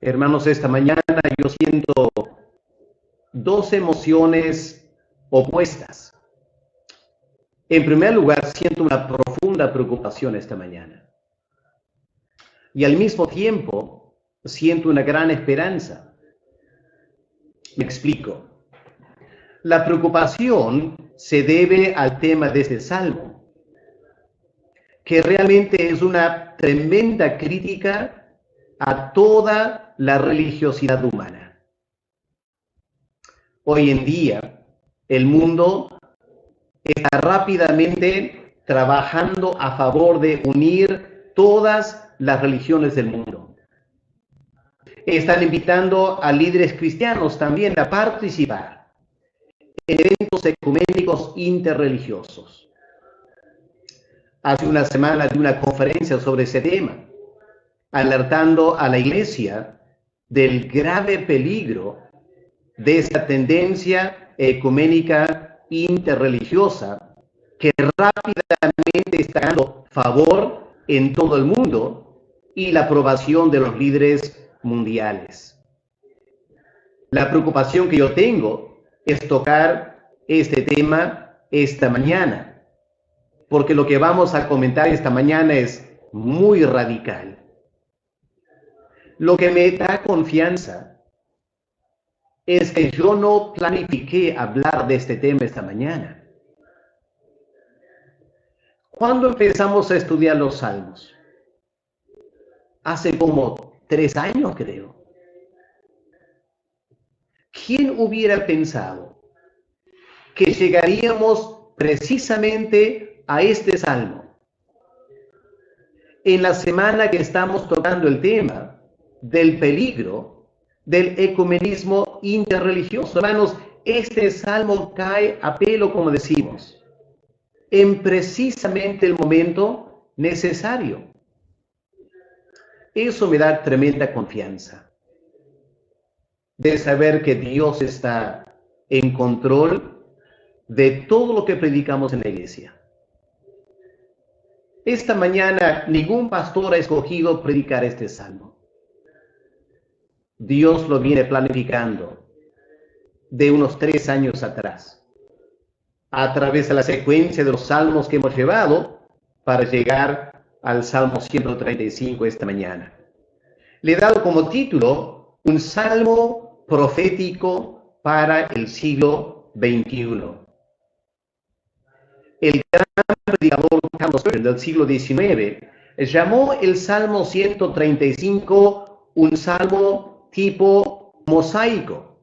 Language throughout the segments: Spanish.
Hermanos, esta mañana yo siento dos emociones opuestas. En primer lugar, siento una profunda preocupación esta mañana. Y al mismo tiempo, siento una gran esperanza. Me explico. La preocupación se debe al tema de este salmo, que realmente es una tremenda crítica a toda la religiosidad humana. Hoy en día, el mundo está rápidamente trabajando a favor de unir todas las religiones del mundo. Están invitando a líderes cristianos también a participar en eventos ecuménicos interreligiosos. Hace una semana di una conferencia sobre ese tema, alertando a la Iglesia del grave peligro de esta tendencia ecuménica interreligiosa que rápidamente está dando favor en todo el mundo y la aprobación de los líderes mundiales. La preocupación que yo tengo es tocar este tema esta mañana, porque lo que vamos a comentar esta mañana es muy radical. Lo que me da confianza es que yo no planifiqué hablar de este tema esta mañana. ¿Cuándo empezamos a estudiar los Salmos? Hace como 3 años, creo. ¿Quién hubiera pensado que llegaríamos precisamente a este Salmo en la semana que estamos tocando el tema del peligro del ecumenismo interreligioso? Hermanos, este Salmo cae a pelo, como decimos, en precisamente el momento necesario. Eso me da tremenda confianza de saber que Dios está en control de todo lo que predicamos en la iglesia. Esta mañana ningún pastor ha escogido predicar este salmo. Dios lo viene planificando de unos 3 años atrás, a través de la secuencia de los salmos que hemos llevado para llegar al Salmo 135 esta mañana. Le he dado como título un salmo profético para el siglo XXI. El gran predicador Carlos Spurgeon del siglo XIX llamó el Salmo 135 un salmo tipo mosaico.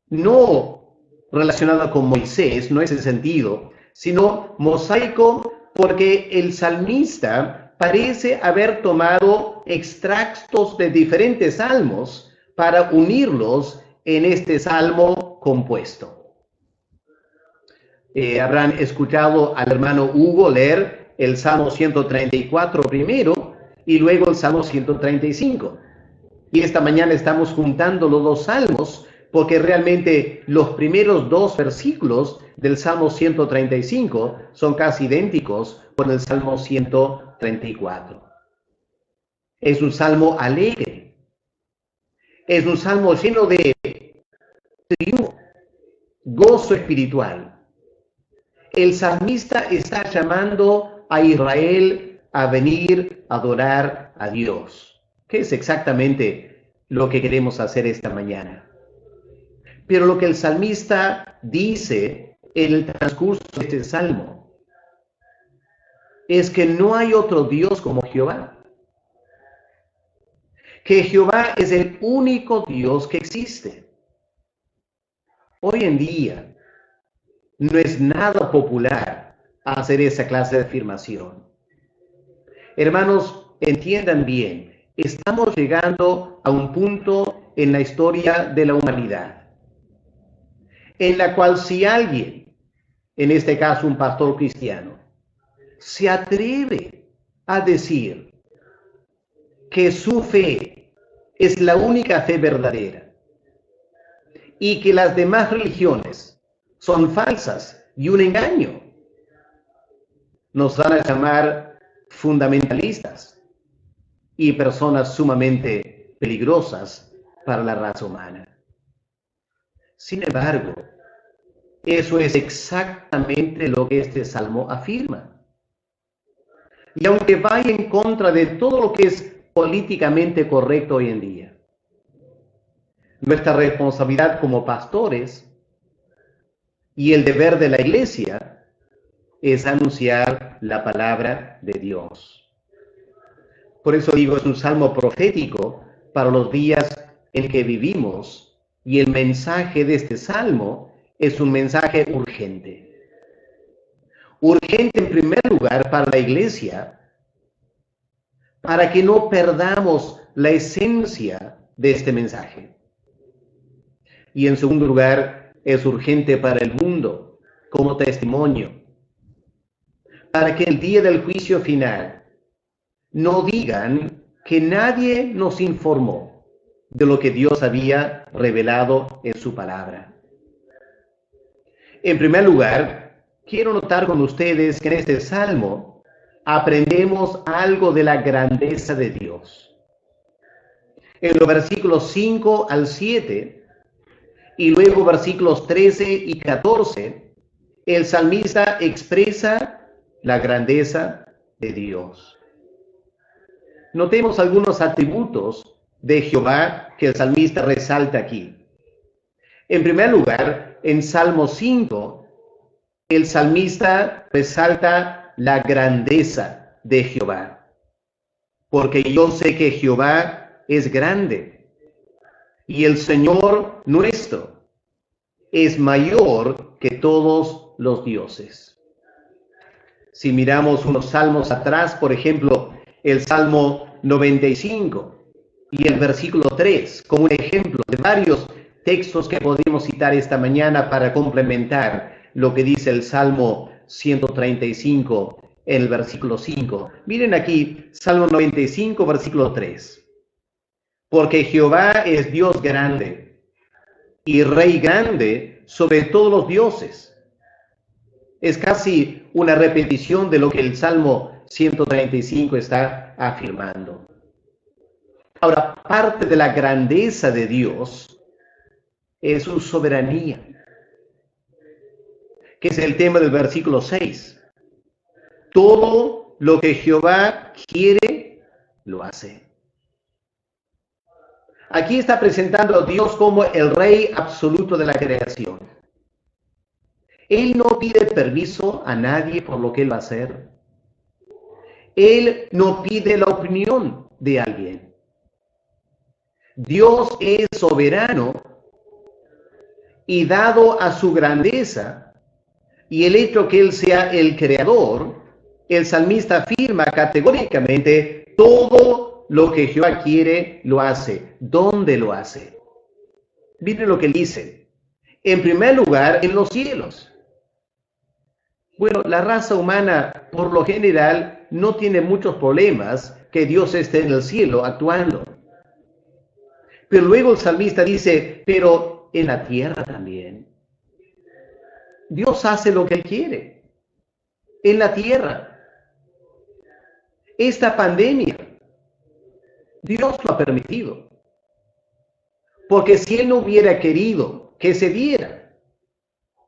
No relacionado con Moisés, no es el sentido, sino mosaico porque el salmista parece haber tomado extractos de diferentes salmos para unirlos en este salmo compuesto. Habrán escuchado al hermano Hugo leer el Salmo 134 primero y luego el Salmo 135. Y esta mañana estamos juntando los dos salmos porque realmente los primeros 2 versículos del Salmo 135 son casi idénticos con el Salmo 134. Es un salmo alegre. Es un salmo lleno de triunfo, gozo espiritual. El salmista está llamando a Israel a venir a adorar a Dios, que es exactamente lo que queremos hacer esta mañana. Pero lo que el salmista dice en el transcurso de este salmo es que no hay otro Dios como Jehová. Que Jehová es el único Dios que existe. Hoy en día no es nada popular hacer esa clase de afirmación. Hermanos, entiendan bien, estamos llegando a un punto en la historia de la humanidad en la cual si alguien, en este caso un pastor cristiano, se atreve a decir que su fe es la única fe verdadera y que las demás religiones son falsas y un engaño, nos van a llamar fundamentalistas y personas sumamente peligrosas para la raza humana. Sin embargo, eso es exactamente lo que este salmo afirma. Y aunque vaya en contra de todo lo que es políticamente correcto hoy en día, nuestra responsabilidad como pastores y el deber de la iglesia es anunciar la palabra de Dios. Por eso digo, es un salmo profético para los días en que vivimos, y el mensaje de este salmo es un mensaje urgente. Urgente en primer lugar para la iglesia, para que no perdamos la esencia de este mensaje. Y en segundo lugar, es urgente para el mundo como testimonio, para que el día del juicio final no digan que nadie nos informó de lo que Dios había revelado en su palabra. En primer lugar, quiero notar con ustedes que en este salmo aprendemos algo de la grandeza de Dios. En los versículos 5 al 7 y luego versículos 13 y 14, el salmista expresa la grandeza de Dios. Notemos algunos atributos de Jehová que el salmista resalta aquí. En primer lugar, en Salmo 5, el salmista resalta la grandeza de Jehová, porque yo sé que Jehová es grande y el Señor nuestro es mayor que todos los dioses. Si miramos unos salmos atrás, por ejemplo, el Salmo 95 y el versículo 3, como un ejemplo de varios textos que podemos citar esta mañana para complementar lo que dice el Salmo 135 en el versículo 5. Miren aquí, Salmo 95, versículo 3. Porque Jehová es Dios grande y Rey grande sobre todos los dioses. Es casi una repetición de lo que el Salmo 135 está afirmando. Ahora, parte de la grandeza de Dios es su soberanía, que es el tema del versículo 6. Todo lo que Jehová quiere, lo hace. Aquí está presentando a Dios como el Rey absoluto de la creación. Él no pide permiso a nadie por lo que Él va a hacer. Él no pide la opinión de alguien. Dios es soberano y dado a su grandeza y el hecho que Él sea el creador, el salmista afirma categóricamente todo lo que Jehová quiere, lo hace. ¿Dónde lo hace? Miren lo que dice. En primer lugar, en los cielos. Bueno, la raza humana, por lo general, no tiene muchos problemas que Dios esté en el cielo actuando. Pero luego el salmista dice, pero en la tierra también. Dios hace lo que Él quiere. En la tierra. Esta pandemia, Dios lo ha permitido. Porque si Él no hubiera querido que se diera,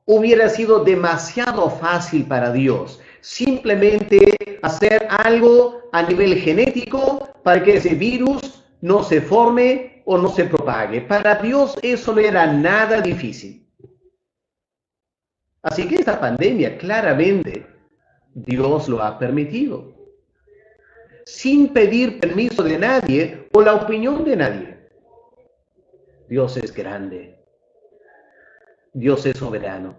hubiera sido demasiado fácil para Dios simplemente hacer algo a nivel genético para que ese virus no se forme o no se propague. Para Dios eso no era nada difícil. Así que esta pandemia claramente Dios lo ha permitido, sin pedir permiso de nadie o la opinión de nadie. Dios es grande. Dios es soberano.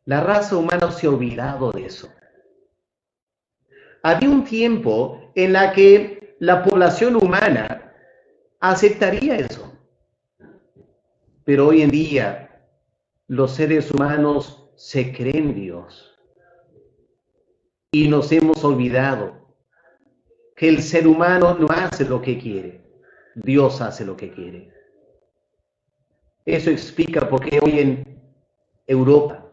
La raza humana se ha olvidado de eso. Había un tiempo en la que la población humana aceptaría eso. Pero hoy en día los seres humanos se creen Dios. Y nos hemos olvidado que el ser humano no hace lo que quiere. Dios hace lo que quiere. Eso explica por qué hoy en Europa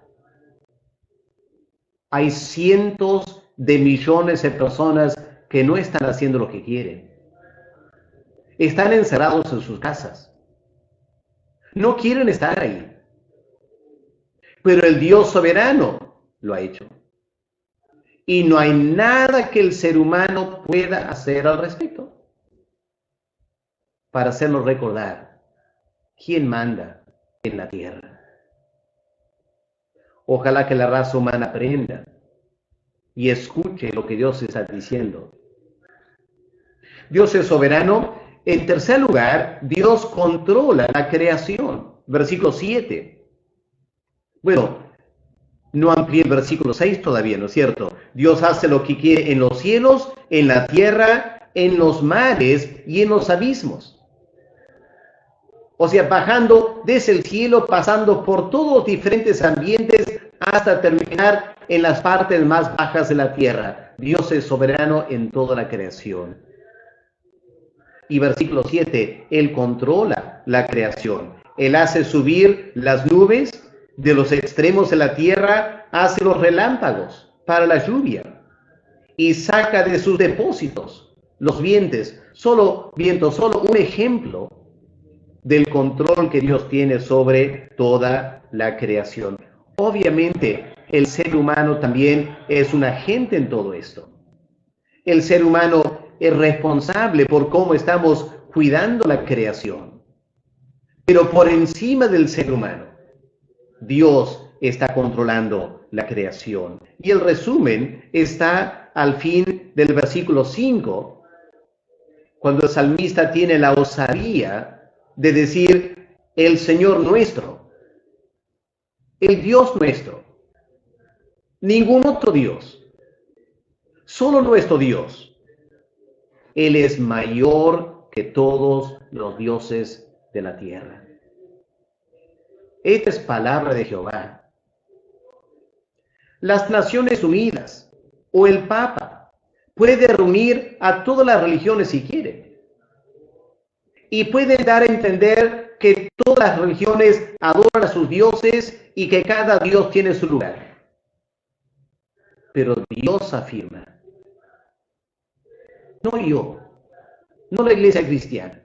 hay cientos de millones de personas que no están haciendo lo que quieren. están encerrados en sus casas. No quieren estar ahí. Pero el Dios soberano lo ha hecho. Y no hay nada que el ser humano pueda hacer al respecto para hacernos recordar quién manda en la tierra. Ojalá que la raza humana aprenda y escuche lo que Dios está diciendo. Dios es soberano. En tercer lugar, Dios controla la creación. Versículo 7. Bueno, no amplié el versículo 6 todavía, ¿no es cierto? Dios hace lo que quiere en los cielos, en la tierra, en los mares y en los abismos. O sea, bajando desde el cielo, pasando por todos los diferentes ambientes hasta terminar en las partes más bajas de la tierra. Dios es soberano en toda la creación. Y versículo 7, Él controla la creación. Él hace subir las nubes de los extremos de la tierra, hace los relámpagos para la lluvia y saca de sus depósitos los vientos. Solo un ejemplo del control que Dios tiene sobre toda la creación. Obviamente, el ser humano también es un agente en todo esto. El ser humano es responsable por cómo estamos cuidando la creación. Pero por encima del ser humano, Dios está controlando la creación. Y el resumen está al fin del versículo 5, cuando el salmista tiene la osadía de decir, el Señor nuestro, el Dios nuestro, ningún otro Dios, solo nuestro Dios. Él es mayor que todos los dioses de la tierra. Esta es palabra de Jehová. Las Naciones Unidas o el Papa puede reunir a todas las religiones si quiere. Y puede dar a entender que todas las religiones adoran a sus dioses y que cada dios tiene su lugar. Pero Dios afirma, no yo, no la iglesia cristiana,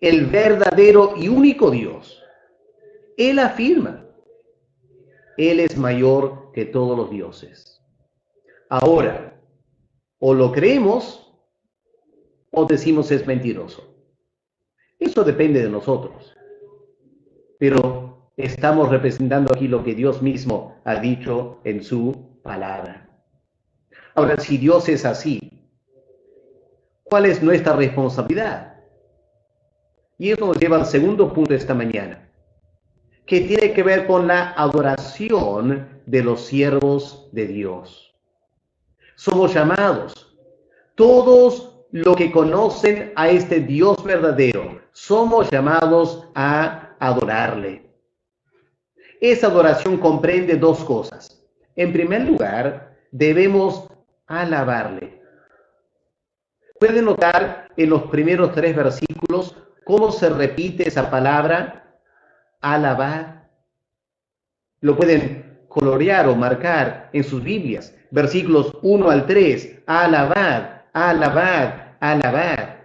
el verdadero y único Dios. Él afirma, Él es mayor que todos los dioses. Ahora, o lo creemos o decimos es mentiroso. Eso depende de nosotros. Pero estamos representando aquí lo que Dios mismo ha dicho en su palabra. Ahora, si Dios es así, ¿cuál es nuestra responsabilidad? Y eso nos lleva al segundo punto de esta mañana, que tiene que ver con la adoración de los siervos de Dios. Somos llamados, todos los que conocen a este Dios verdadero, somos llamados a adorarle. Esa adoración comprende dos cosas. En primer lugar, debemos alabarle. ¿Pueden notar en los primeros 3 versículos cómo se repite esa palabra? Alabar. Lo pueden colorear o marcar en sus Biblias. Versículos 1 al 3. Alabad, alabad, alabad.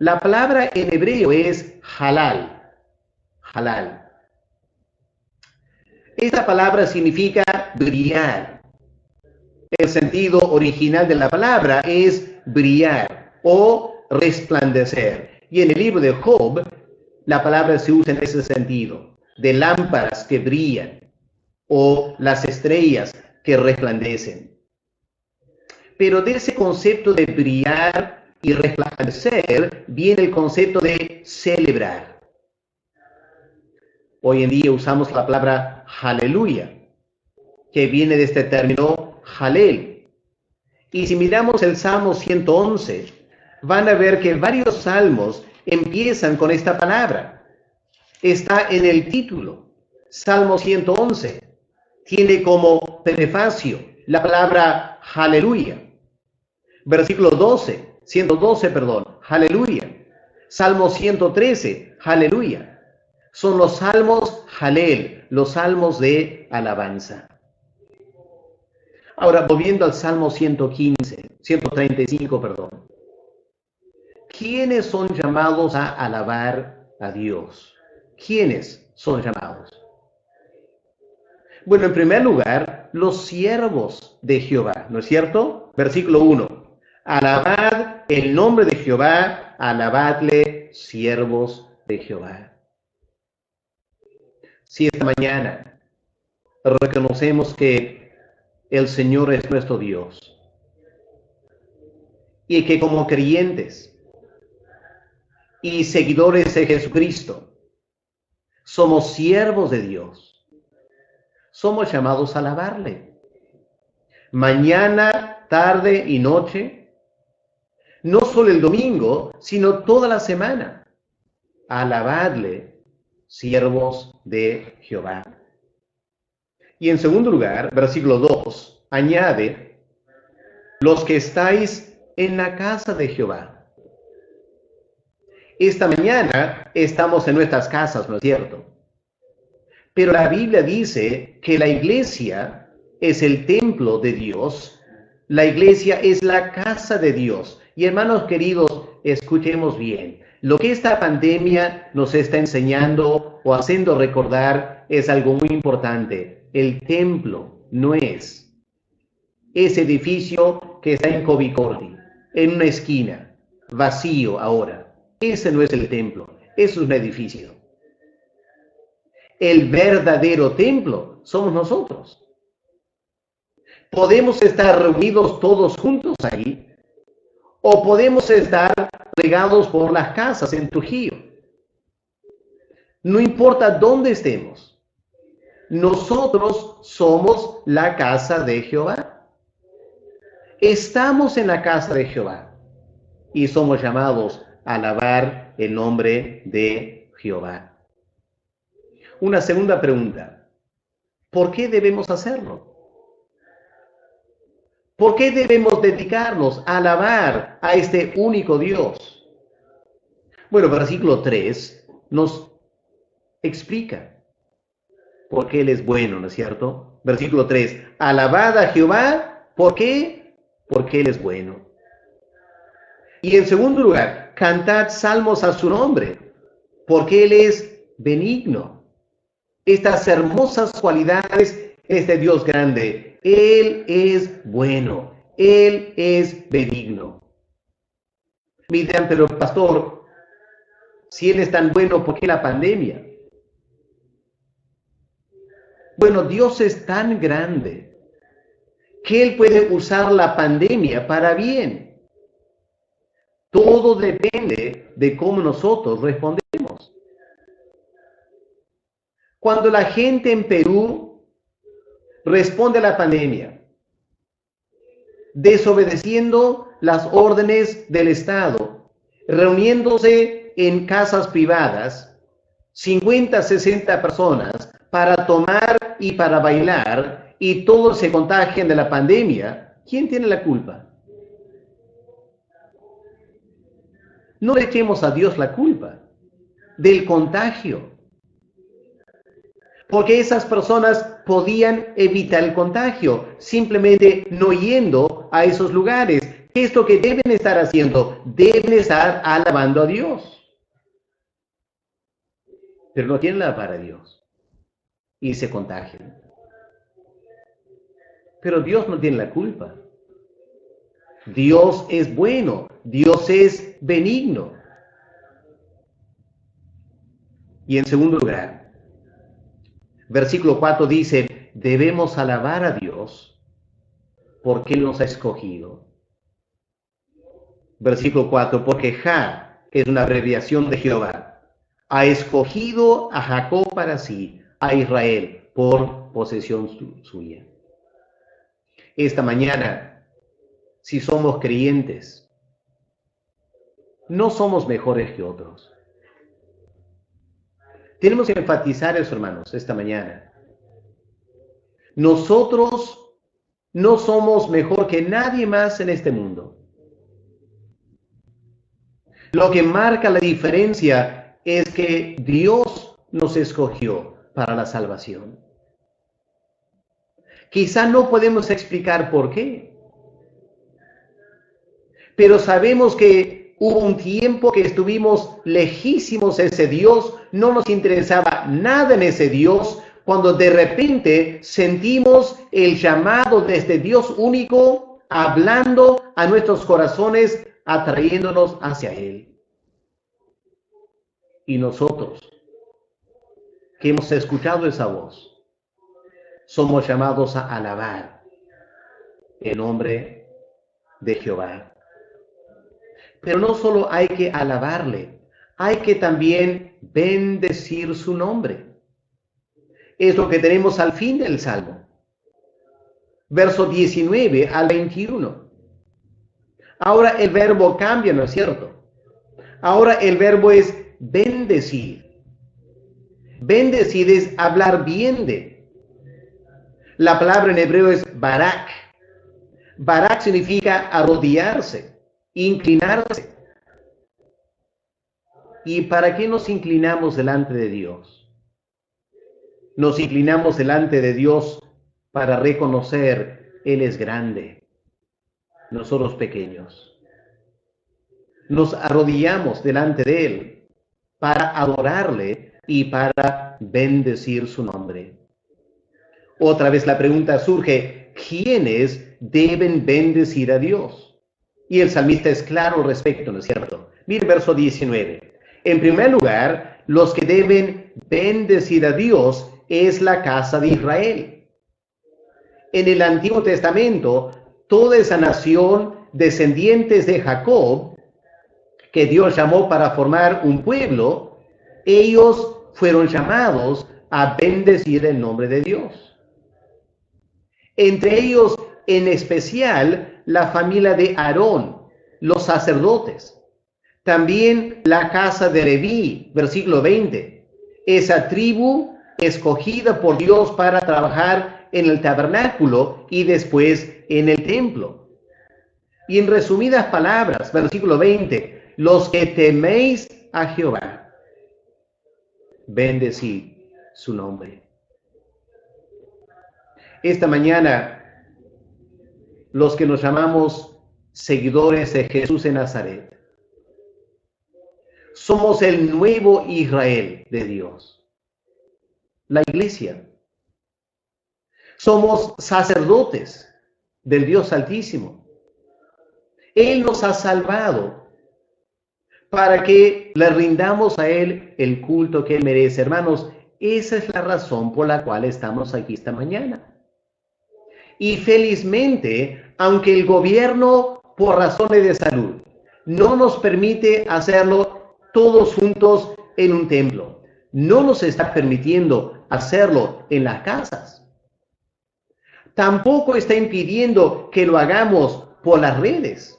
La palabra en hebreo es halal. Halal. Esta palabra significa brillar. El sentido original de la palabra es brillar o resplandecer. Y en el libro de Job, la palabra se usa en ese sentido, de lámparas que brillan o las estrellas que resplandecen. Pero de ese concepto de brillar y resplandecer viene el concepto de celebrar. Hoy en día usamos la palabra aleluya, que viene de este término halel. Y si miramos el Salmo 111, van a ver que varios salmos empiezan con esta palabra. Está en el título. Salmo 111 tiene como prefacio la palabra aleluya. Versículo 112, aleluya. Salmo 113, aleluya. Son los salmos halel, los salmos de alabanza. Ahora, volviendo al Salmo 135, ¿quiénes son llamados a alabar a Dios? ¿Quiénes son llamados? Bueno, en primer lugar, los siervos de Jehová, ¿no es cierto? Versículo 1. Alabad el nombre de Jehová, alabadle, siervos de Jehová. Si esta mañana reconocemos que el Señor es nuestro Dios y que como creyentes y seguidores de Jesucristo somos siervos de Dios, somos llamados a alabarle. Mañana, tarde y noche, no solo el domingo, sino toda la semana. Alabadle, siervos de Jehová. Y en segundo lugar, versículo 2, añade, los que estáis en la casa de Jehová. Esta mañana estamos en nuestras casas, ¿no es cierto? Pero la Biblia dice que la iglesia es el templo de Dios, la iglesia es la casa de Dios. Y hermanos queridos, escuchemos bien. Lo que esta pandemia nos está enseñando o haciendo recordar es algo muy importante. El templo no es ese edificio que está en Covicordi, en una esquina, vacío ahora. Ese no es el templo, eso es un edificio. El verdadero templo somos nosotros. Podemos estar reunidos todos juntos ahí, o podemos estar regados por las casas en Trujillo. No importa dónde estemos, nosotros somos la casa de Jehová. Estamos en la casa de Jehová y somos llamados a alabar el nombre de Jehová. Una segunda pregunta: ¿por qué debemos hacerlo? ¿Por qué debemos dedicarnos a alabar a este único Dios? Bueno, versículo 3 nos explica por qué Él es bueno, ¿no es cierto? Versículo 3, alabad a Jehová, ¿por qué? Porque Él es bueno. Y en segundo lugar, cantad salmos a su nombre, porque Él es benigno. Estas hermosas cualidades de este Dios grande. Él es bueno, Él es benigno. Me dirán, pero pastor, si Él es tan bueno, ¿por qué la pandemia? Bueno, Dios es tan grande que Él puede usar la pandemia para bien. Todo depende de cómo nosotros respondemos. Cuando la gente en Perú responde a la pandemia, desobedeciendo las órdenes del Estado, reuniéndose en casas privadas, 50, 60 personas, para tomar y para bailar, y todos se contagian de la pandemia, ¿quién tiene la culpa? No le echemos a Dios la culpa del contagio, porque esas personas podían evitar el contagio, simplemente no yendo a esos lugares. ¿Qué es lo que deben estar haciendo? Deben estar alabando a Dios. Pero no quieren alabar a Dios y se contagian. Pero Dios no tiene la culpa. Dios es bueno, Dios es benigno. Y en segundo lugar, versículo 4 dice, debemos alabar a Dios porque Él nos ha escogido. Versículo 4, porque Jah, que es una abreviación de Jehová, ha escogido a Jacob para sí, a Israel, por posesión suya. Esta mañana, si somos creyentes, no somos mejores que otros. Tenemos que enfatizar eso, hermanos, esta mañana. Nosotros no somos mejor que nadie más en este mundo. Lo que marca la diferencia es que Dios nos escogió para la salvación. Quizá no podemos explicar por qué, pero sabemos que hubo un tiempo que estuvimos lejísimos de ese Dios, no nos interesaba nada en ese Dios, cuando de repente sentimos el llamado de este Dios único, hablando a nuestros corazones, atrayéndonos hacia Él. Y nosotros, que hemos escuchado esa voz, somos llamados a alabar el nombre de Jehová. Pero no solo hay que alabarle, hay que también bendecir su nombre. Es lo que tenemos al fin del Salmo. Verso 19 al 21. Ahora el verbo cambia, ¿no es cierto? Ahora el verbo es bendecir. Bendecir es hablar bien de. La palabra en hebreo es barak. Barak significa arrodillarse, inclinarse. ¿Y para qué nos inclinamos delante de Dios? Nos inclinamos delante de Dios para reconocer Él es grande, nosotros pequeños. Nos arrodillamos delante de Él para adorarle y para bendecir su nombre. Otra vez la pregunta surge, ¿quiénes deben bendecir a Dios? Y el salmista es claro al respecto, ¿no es cierto? Mire verso 19. En primer lugar, los que deben bendecir a Dios es la casa de Israel. En el Antiguo Testamento, toda esa nación, descendientes de Jacob, que Dios llamó para formar un pueblo, ellos fueron llamados a bendecir el nombre de Dios. Entre ellos, en especial, la familia de Aarón, los sacerdotes. También la casa de Leví, versículo 20. Esa tribu escogida por Dios para trabajar en el tabernáculo y después en el templo. Y en resumidas palabras, versículo 20, los que teméis a Jehová, bendecid su nombre. Esta mañana, los que nos llamamos seguidores de Jesús de Nazaret, somos el nuevo Israel de Dios. La iglesia. Somos sacerdotes del Dios Altísimo. Él nos ha salvado para que le rindamos a Él el culto que Él merece. Hermanos, esa es la razón por la cual estamos aquí esta mañana. Y felizmente, aunque el gobierno, por razones de salud, no nos permite hacerlo todos juntos en un templo, no nos está permitiendo hacerlo en las casas. Tampoco está impidiendo que lo hagamos por las redes.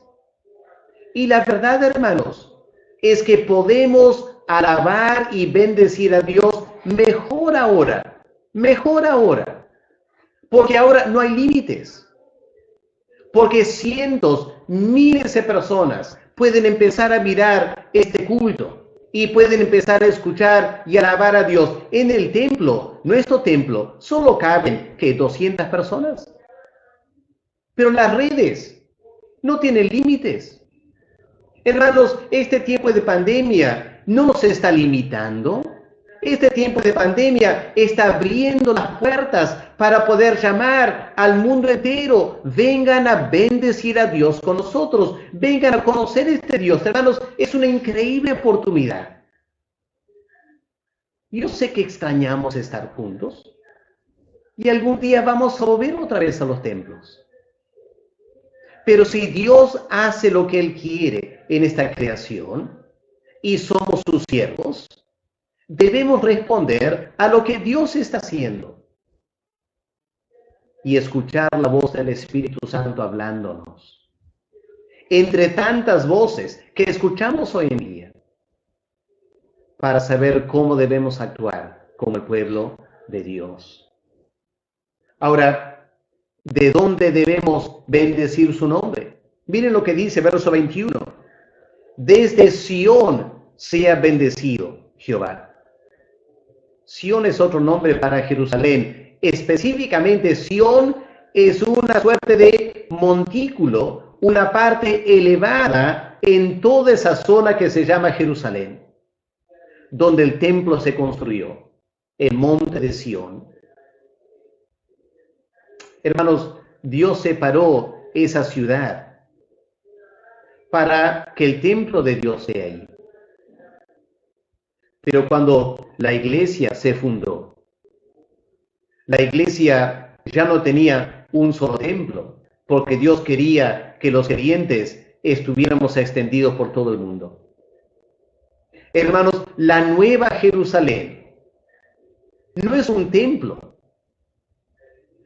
Y la verdad, hermanos, es que podemos alabar y bendecir a Dios mejor ahora, porque ahora no hay límites, porque cientos, miles de personas pueden empezar a mirar este culto y pueden empezar a escuchar y alabar a Dios. En el templo, nuestro templo, solo caben, ¿qué? 200 personas. Pero las redes no tienen límites. Hermanos, este tiempo de pandemia no nos está limitando. Este tiempo de pandemia está abriendo las puertas para poder llamar al mundo entero. Vengan a bendecir a Dios con nosotros. Vengan a conocer este Dios. Hermanos, es una increíble oportunidad. Yo sé que extrañamos estar juntos. Y algún día vamos a volver otra vez a los templos. Pero si Dios hace lo que Él quiere en esta creación y somos sus siervos, debemos responder a lo que Dios está haciendo y escuchar la voz del Espíritu Santo hablándonos. Entre tantas voces que escuchamos hoy en día, para saber cómo debemos actuar como el pueblo de Dios. Ahora, ¿de dónde debemos bendecir su nombre? Miren lo que dice verso 21. Desde Sión sea bendecido Jehová. Sión es otro nombre para Jerusalén. Específicamente, Sión es una suerte de montículo una parte elevada en toda esa zona que se llama Jerusalén, donde el templo se construyó, el monte de Sión. Hermanos, Dios separó esa ciudad para que el templo de Dios sea ahí. Pero cuando la iglesia se fundó, la iglesia ya no tenía un solo templo, porque Dios quería que los creyentes estuviéramos extendidos por todo el mundo. Hermanos, la Nueva Jerusalén no es un templo,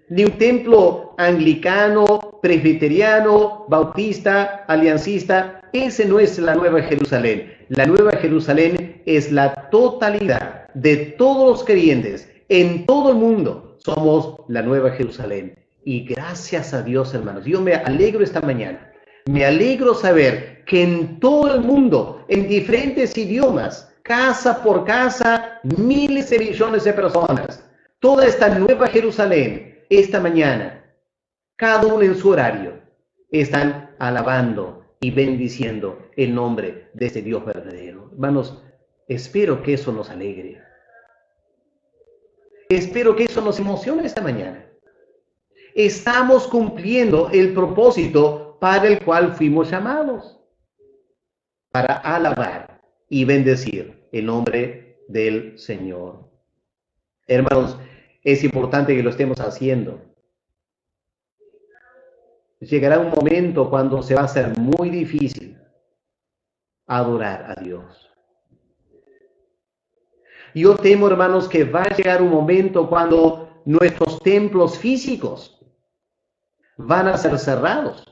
ni un templo anglicano, presbiteriano, bautista, aliancista. Ese no es la Nueva Jerusalén. La Nueva Jerusalén es la totalidad de todos los creyentes en todo el mundo. Somos la Nueva Jerusalén. Y gracias a Dios, hermanos, yo me alegro esta mañana. Me alegro saber que en todo el mundo, en diferentes idiomas, casa por casa, miles de millones de personas, toda esta Nueva Jerusalén, esta mañana, cada uno en su horario, están alabando y bendiciendo el nombre de este Dios verdadero. Hermanos, espero que eso nos alegre. Espero que eso nos emocione esta mañana. Estamos cumpliendo el propósito para el cual fuimos llamados, para alabar y bendecir el nombre del Señor. Hermanos, es importante que lo estemos haciendo. Llegará un momento cuando se va a hacer muy difícil adorar a Dios. Yo temo, hermanos, que va a llegar un momento cuando nuestros templos físicos van a ser cerrados,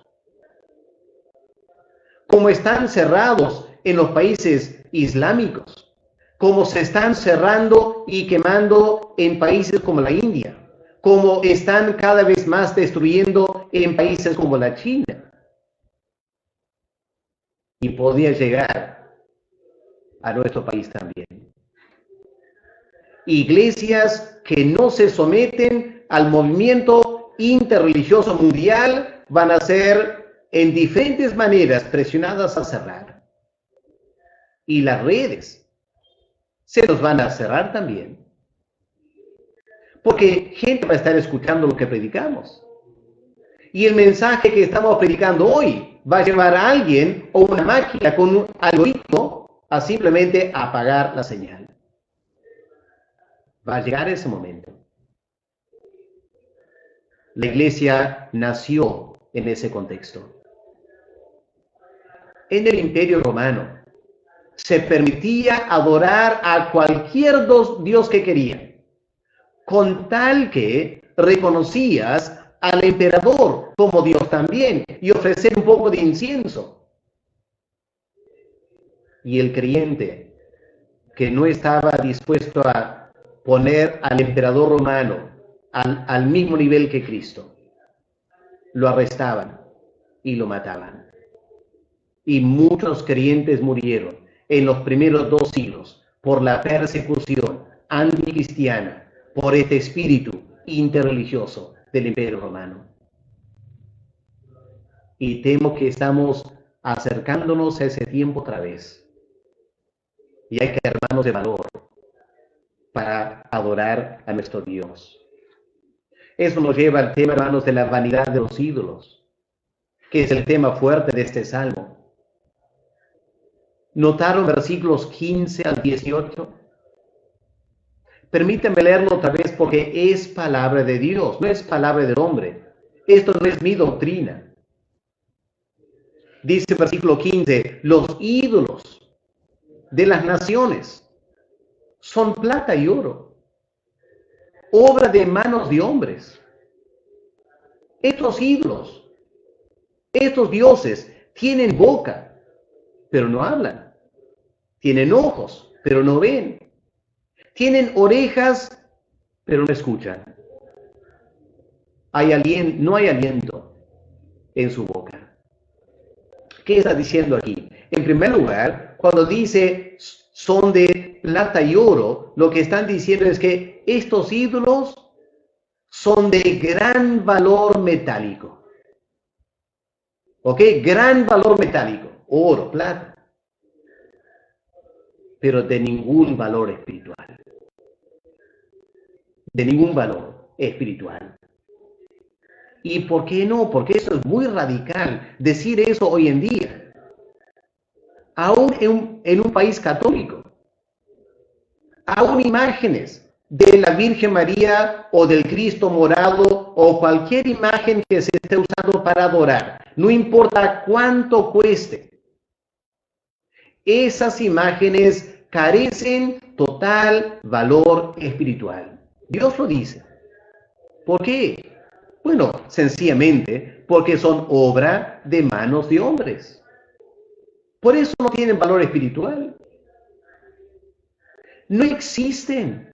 como están cerrados en los países islámicos, como se están cerrando y quemando en países como la India, como están cada vez más destruyendo en países como la China. Y podría llegar a nuestro país también. Iglesias que no se someten al movimiento interreligioso mundial van a ser en diferentes maneras presionadas a cerrar. Y las redes se nos van a cerrar también. Porque gente va a estar escuchando lo que predicamos. Y el mensaje que estamos predicando hoy va a llevar a alguien o una máquina con un algoritmo a simplemente apagar la señal. Va a llegar ese momento. La iglesia nació en ese contexto. En el Imperio Romano se permitía adorar a cualquier dios que quería, con tal que reconocías al emperador como Dios también y ofrecer un poco de incienso. Y el creyente que no estaba dispuesto a poner al emperador romano al mismo nivel que Cristo, lo arrestaban y lo mataban. Y muchos creyentes murieron en los primeros 2 siglos por la persecución anticristiana, por este espíritu interreligioso del Imperio Romano. Y temo que estamos acercándonos a ese tiempo otra vez. Y hay que hermanos de valor para adorar a nuestro Dios. Eso nos lleva al tema, hermanos, de la vanidad de los ídolos, que es el tema fuerte de este salmo. ¿Notaron versículos 15 al 18? Permítanme leerlo otra vez porque es palabra de Dios, no es palabra del hombre. Esto no es mi doctrina. Dice el versículo 15, los ídolos de las naciones son plata y oro, obra de manos de hombres. Estos ídolos, estos dioses, tienen boca, pero no hablan. Tienen ojos, pero no ven. Tienen orejas, pero no escuchan. No hay aliento en su boca. ¿Qué está diciendo aquí? En primer lugar, cuando dice son de plata y oro, lo que están diciendo es que estos ídolos son de gran valor metálico. ¿Ok? Gran valor metálico, oro, plata, pero de ningún valor espiritual. De ningún valor espiritual. ¿Y por qué no? Porque eso es muy radical, decir eso hoy en día. Aún en un país católico. Aún imágenes de la Virgen María o del Cristo morado o cualquier imagen que se esté usando para adorar, no importa cuánto cueste, esas imágenes carecen total valor espiritual. Dios lo dice. ¿Por qué? Bueno, sencillamente porque son obra de manos de hombres. Por eso no tienen valor espiritual. No existen.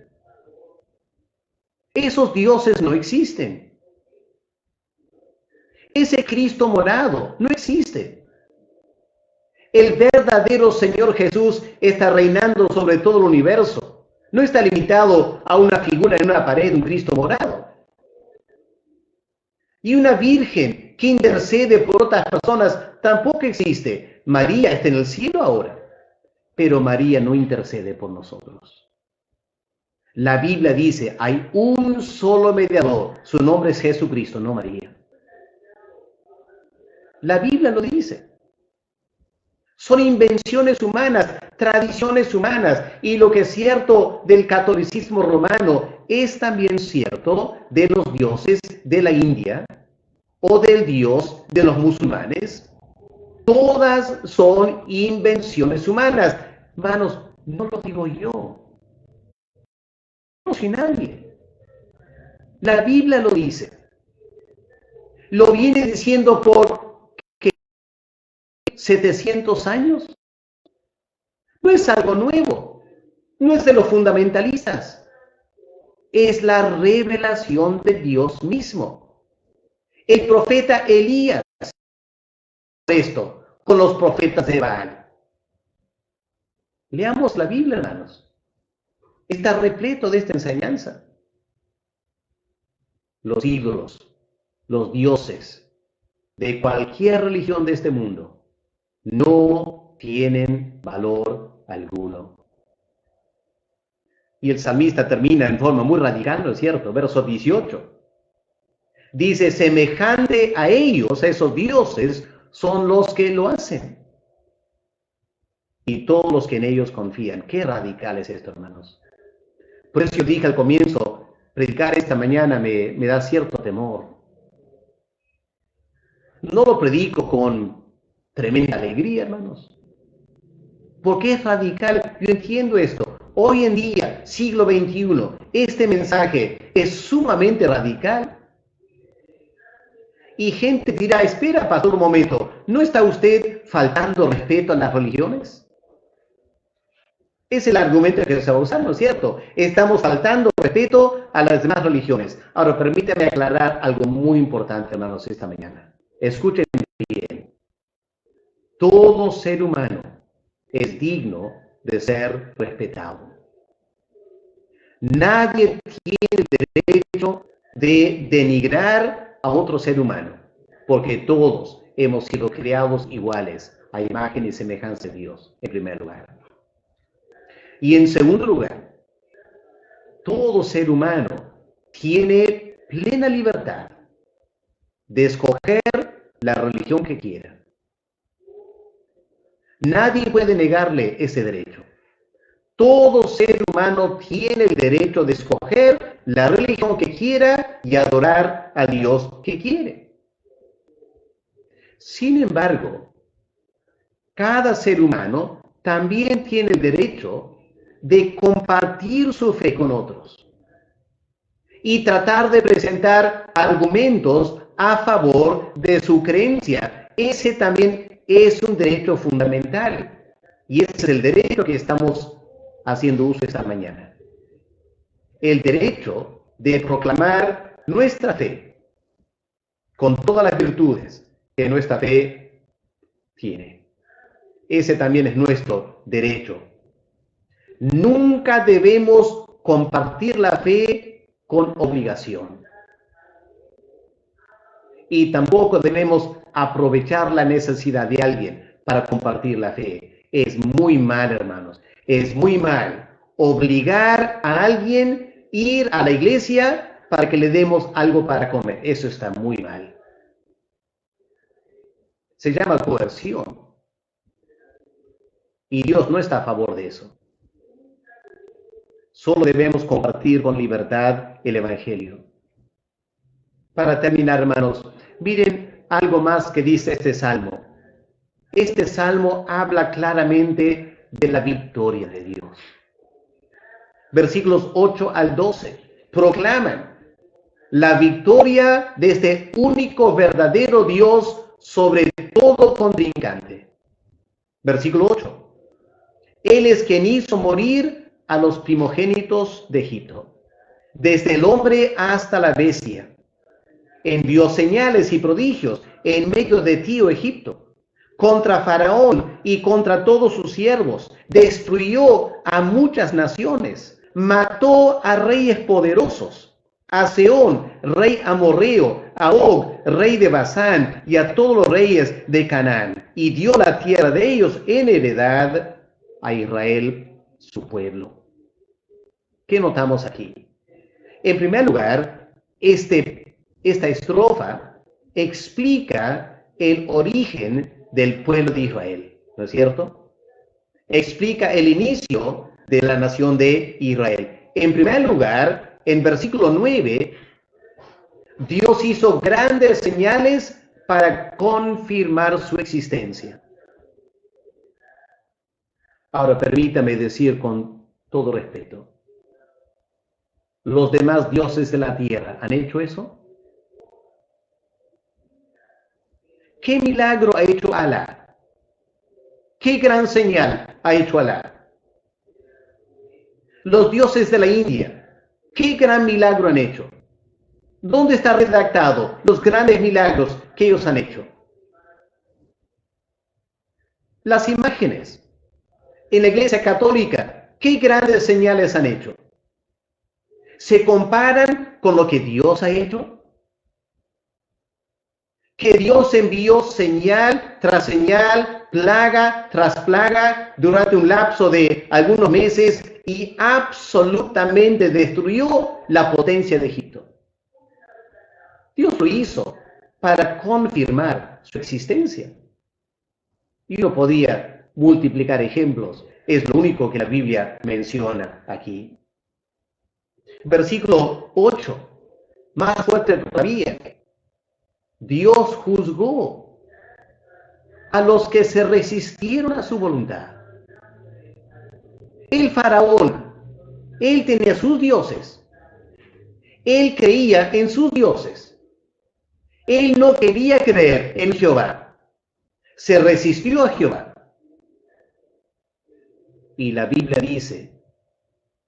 Esos dioses no existen. Ese Cristo morado no existe. El verdadero Señor Jesús está reinando sobre todo el universo. No está limitado a una figura en una pared, un Cristo morado. Y una virgen que intercede por otras personas tampoco existe. María está en el cielo ahora, pero María no intercede por nosotros. La Biblia dice, hay un solo mediador, su nombre es Jesucristo, no María. La Biblia lo dice. Son invenciones humanas, tradiciones humanas, y lo que es cierto del catolicismo romano es también cierto de los dioses de la India o del dios de los musulmanes. Todas son invenciones humanas. Hermanos, no lo digo yo, no soy nadie. La Biblia lo dice. Lo viene diciendo por 700 años. No es algo nuevo, no es de los fundamentalistas. Es la revelación de Dios mismo. El profeta Elías, esto, con los profetas de Baal. Leamos la Biblia, hermanos. Está repleto de esta enseñanza. Los ídolos, los dioses de cualquier religión de este mundo no tienen valor alguno. Y el salmista termina en forma muy radical, ¿no es cierto? Verso 18. Dice, semejante a ellos, a esos dioses, son los que lo hacen. Y todos los que en ellos confían. Qué radical es esto, hermanos. Por eso yo dije al comienzo, predicar esta mañana me da cierto temor. No lo predico con tremenda alegría, hermanos. Porque es radical. Yo entiendo esto. Hoy en día, siglo XXI, este mensaje es sumamente radical. Y gente dirá, espera, pastor, un momento, ¿no está usted faltando respeto a las religiones? Es el argumento que se va a usar, ¿no es cierto? Estamos faltando respeto a las demás religiones. Ahora, permítame aclarar algo muy importante, hermanos, esta mañana. Escuchen bien. Todo ser humano es digno de ser respetado. Nadie tiene derecho de denigrar a otro ser humano, porque todos hemos sido creados iguales a imagen y semejanza de Dios, en primer lugar. Y en segundo lugar, todo ser humano tiene plena libertad de escoger la religión que quiera. Nadie puede negarle ese derecho. Todo ser humano tiene el derecho de escoger la religión que quiera y adorar a Dios que quiere. Sin embargo, cada ser humano también tiene el derecho de compartir su fe con otros y tratar de presentar argumentos a favor de su creencia. Ese también es un derecho fundamental y ese es el derecho que estamos haciendo uso esta mañana. El derecho de proclamar nuestra fe con todas las virtudes que nuestra fe tiene. Ese también es nuestro derecho. Nunca debemos compartir la fe con obligación. y tampoco debemos aprovechar la necesidad de alguien para compartir la fe. Es muy mal, hermanos. Es muy mal obligar a alguien a ir a la iglesia para que le demos algo para comer. Eso está muy mal. Se llama coerción. Y Dios no está a favor de eso. Solo debemos compartir con libertad el Evangelio. Para terminar, hermanos, miren algo más que dice este salmo. Este salmo habla claramente de la victoria de Dios. Versículos 8 al 12 proclaman la victoria de este único verdadero Dios sobre todo contrincante. Versículo 8. Él es quien hizo morir a los primogénitos de Egipto, desde el hombre hasta la bestia. Envió señales y prodigios en medio de ti, oh Egipto, contra Faraón y contra todos sus siervos. Destruyó a muchas naciones, mató a reyes poderosos, a Sehón, rey amorreo, a Og, rey de Basán, y a todos los reyes de Canaán, y dio la tierra de ellos en heredad a Israel, su pueblo. ¿Qué notamos aquí? En primer lugar, esta estrofa explica el origen del pueblo de Israel, ¿no es cierto? Explica el inicio de la nación de Israel. En primer lugar, en versículo 9, Dios hizo grandes señales para confirmar su existencia. Ahora, permítame decir con todo respeto, ¿los demás dioses de la tierra han hecho eso? ¿Qué milagro ha hecho Alá? ¿Qué gran señal ha hecho Alá? Los dioses de la India, ¿qué gran milagro han hecho? ¿Dónde está redactado los grandes milagros que ellos han hecho? Las imágenes. En la Iglesia Católica, ¿qué grandes señales han hecho? ¿Se comparan con lo que Dios ha hecho? Que Dios envió señal tras señal, plaga tras plaga, durante un lapso de algunos meses y absolutamente destruyó la potencia de Egipto. Dios lo hizo para confirmar su existencia. Y uno podía multiplicar ejemplos, es lo único que la Biblia menciona aquí. Versículo 8, más fuerte todavía. Dios juzgó a los que se resistieron a su voluntad. El faraón, él tenía sus dioses. Él creía en sus dioses. Él no quería creer en Jehová. Se resistió a Jehová. Y la Biblia dice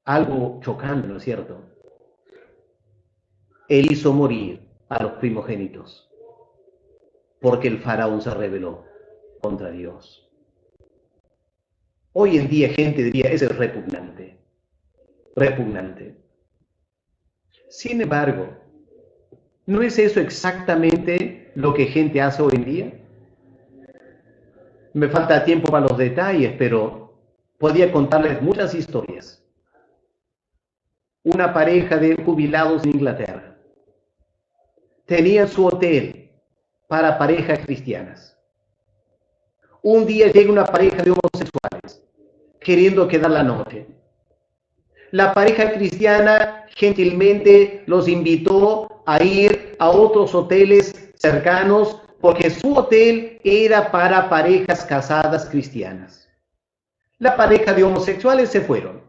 algo chocante, ¿no es cierto? Él hizo morir a los primogénitos porque el faraón se rebeló contra Dios. Hoy en día gente diría, eso es repugnante, repugnante. Sin embargo, ¿no es eso exactamente lo que gente hace hoy en día? Me falta tiempo para los detalles, pero podía contarles muchas historias. Una pareja de jubilados en Inglaterra tenía su hotel para parejas cristianas. Un día llega una pareja de homosexuales queriendo quedar la noche. La pareja cristiana gentilmente los invitó a ir a otros hoteles cercanos porque su hotel era para parejas casadas cristianas. La pareja de homosexuales se fueron.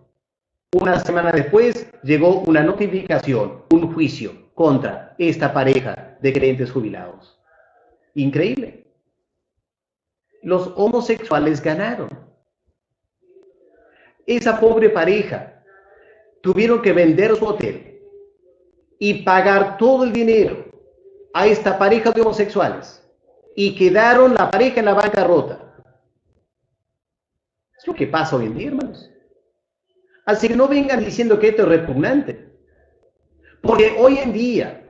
Una semana después llegó una notificación, un juicio contra esta pareja de creyentes jubilados. Increíble. Los homosexuales ganaron. Esa pobre pareja tuvieron que vender su hotel y pagar todo el dinero a esta pareja de homosexuales y quedaron la pareja en la bancarrota. Es lo que pasa hoy en día, hermanos. Así que no vengan diciendo que esto es repugnante, porque hoy en día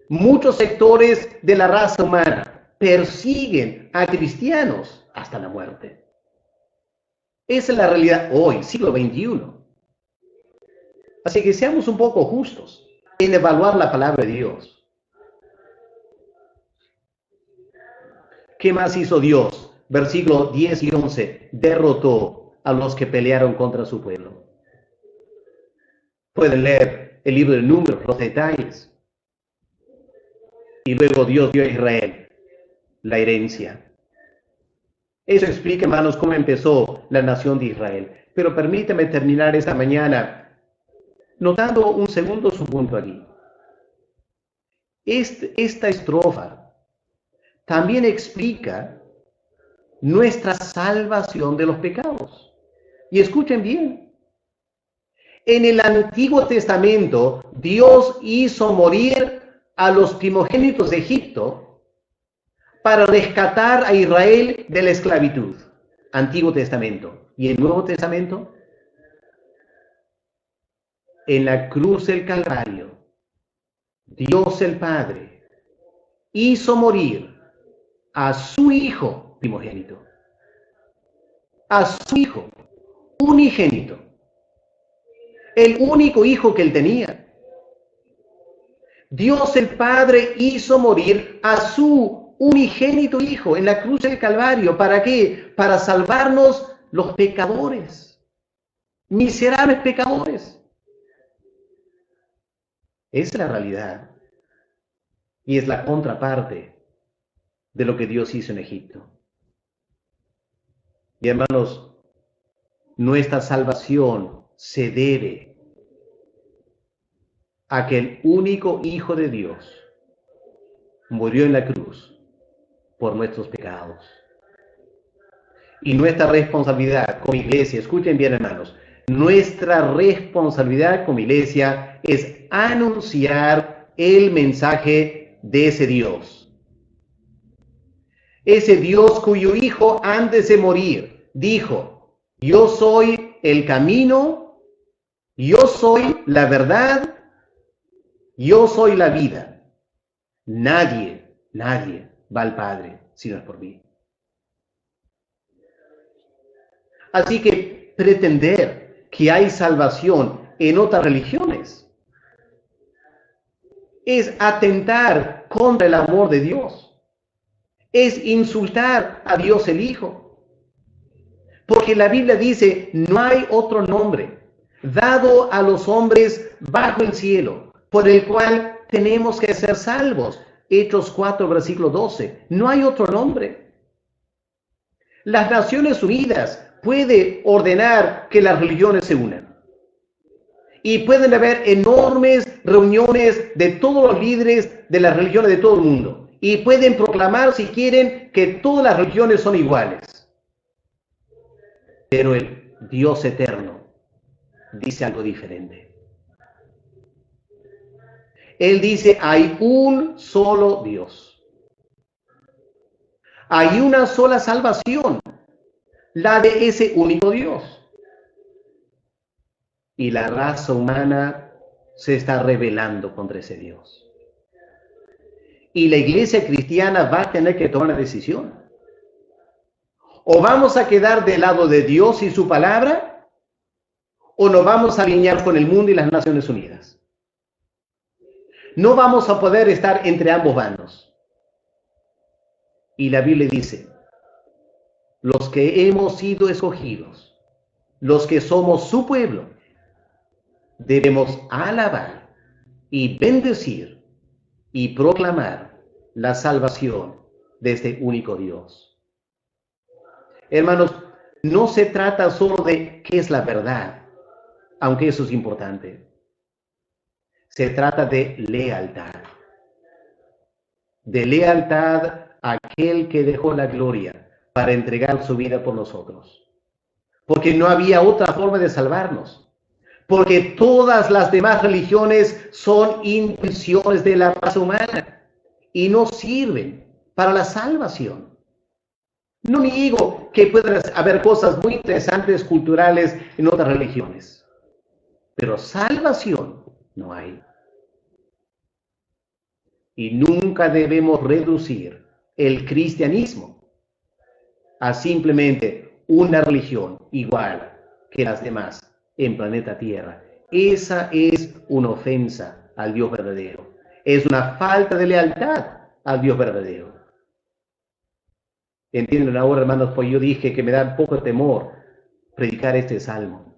Muchos sectores de la raza humana persiguen a cristianos hasta la muerte. Esa es la realidad hoy, siglo XXI. Así que seamos un poco justos en evaluar la palabra de Dios. ¿Qué más hizo Dios? Versículo 10 y 11. Derrotó a los que pelearon contra su pueblo. Pueden leer el libro de Números, los detalles. Y luego Dios dio a Israel la herencia. Eso explica, hermanos, cómo empezó la nación de Israel. Pero permítame terminar esta mañana notando un segundo su punto aquí. Esta estrofa también explica nuestra salvación de los pecados. Y escuchen bien. En el Antiguo Testamento, Dios hizo morir a los primogénitos de Egipto para rescatar a Israel de la esclavitud. Antiguo Testamento. ¿Y el Nuevo Testamento? En la cruz del Calvario, Dios el Padre hizo morir a su Hijo primogénito, a su Hijo unigénito, el único Hijo que él tenía. Dios el Padre hizo morir a su unigénito Hijo en la cruz del Calvario. ¿Para qué? Para salvarnos los pecadores, miserables pecadores. Esa es la realidad. Y es la contraparte de lo que Dios hizo en Egipto. Y hermanos, nuestra salvación se debe a que el único Hijo de Dios murió en la cruz por nuestros pecados. Y nuestra responsabilidad como iglesia, escuchen bien, hermanos, nuestra responsabilidad como iglesia es anunciar el mensaje de ese Dios. Ese Dios cuyo Hijo antes de morir dijo: yo soy el camino, yo soy la verdad, yo soy la vida. Nadie va al Padre si no es por mí. Así que pretender que hay salvación en otras religiones es atentar contra el amor de Dios, es insultar a Dios el Hijo. Porque la Biblia dice: no hay otro nombre dado a los hombres bajo el cielo por el cual tenemos que ser salvos. Hechos 4, versículo 12. No hay otro nombre. Las Naciones Unidas puede ordenar que las religiones se unan. Y pueden haber enormes reuniones de todos los líderes de las religiones de todo el mundo. Y pueden proclamar, si quieren, que todas las religiones son iguales. Pero el Dios eterno dice algo diferente. Él dice: hay un solo Dios. Hay una sola salvación, la de ese único Dios. Y la raza humana se está rebelando contra ese Dios. Y la iglesia cristiana va a tener que tomar una decisión. O vamos a quedar del lado de Dios y su palabra, o nos vamos a alinear con el mundo y las Naciones Unidas. No vamos a poder estar entre ambos bandos. Y la Biblia dice: los que hemos sido escogidos, los que somos su pueblo, debemos alabar y bendecir y proclamar la salvación de este único Dios. Hermanos, no se trata solo de qué es la verdad, aunque eso es importante. Se trata de lealtad. De lealtad a aquel que dejó la gloria para entregar su vida por nosotros. Porque no había otra forma de salvarnos. Porque todas las demás religiones son invenciones de la raza humana y no sirven para la salvación. No niego que puedan haber cosas muy interesantes culturales en otras religiones, pero salvación no hay. Y nunca debemos reducir el cristianismo a simplemente una religión igual que las demás en planeta Tierra. Esa es una ofensa al Dios verdadero. Es una falta de lealtad al Dios verdadero. Entienden ahora, hermanos, pues yo dije que me da poco temor predicar este salmo.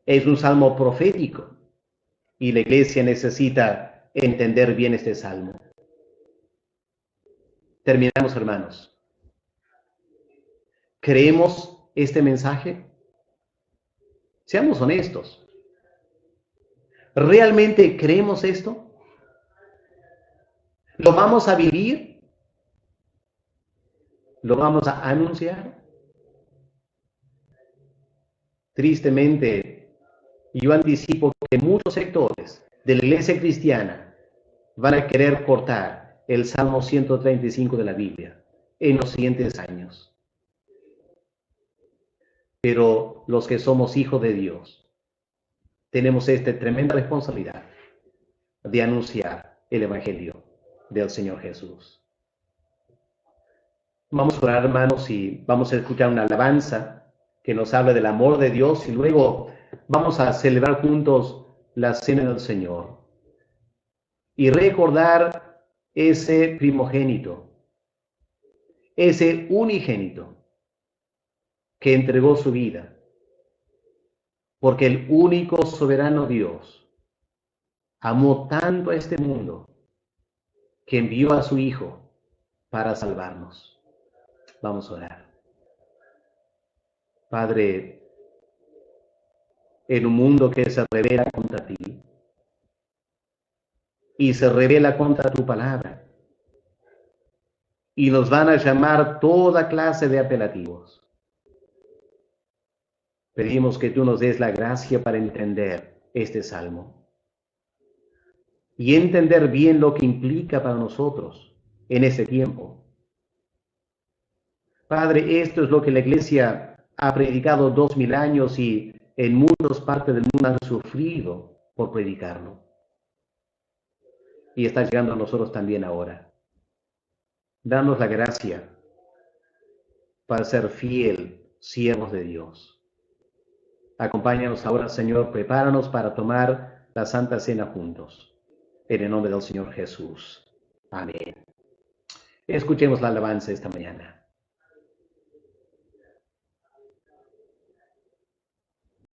Es un salmo profético y la iglesia necesita entender bien este salmo. Terminamos, hermanos. ¿Creemos este mensaje? Seamos honestos. ¿Realmente creemos esto? ¿Lo vamos a vivir? ¿Lo vamos a anunciar? Tristemente, yo anticipo que muchos sectores de la iglesia cristiana van a querer cortar el Salmo 135 de la Biblia en los siguientes años. Pero los que somos hijos de Dios, tenemos esta tremenda responsabilidad de anunciar el Evangelio del Señor Jesús. Vamos a orar, hermanos, y vamos a escuchar una alabanza que nos habla del amor de Dios y luego vamos a celebrar juntos la cena del Señor y recordar ese primogénito, ese unigénito que entregó su vida, porque el único soberano Dios amó tanto a este mundo que envió a su Hijo para salvarnos. Vamos a orar. Padre, en un mundo que se revela contra ti y se revela contra tu palabra, y nos van a llamar toda clase de apelativos, pedimos que tú nos des la gracia para entender este salmo y entender bien lo que implica para nosotros en este tiempo. Padre, esto es lo que la iglesia ha predicado 2000 años y en muchas partes del mundo han sufrido por predicarlo. Y está llegando a nosotros también ahora. Danos la gracia para ser fiel siervos de Dios. Acompáñanos ahora, Señor, prepáranos para tomar la Santa Cena juntos. En el nombre del Señor Jesús. Amén. Escuchemos la alabanza esta mañana.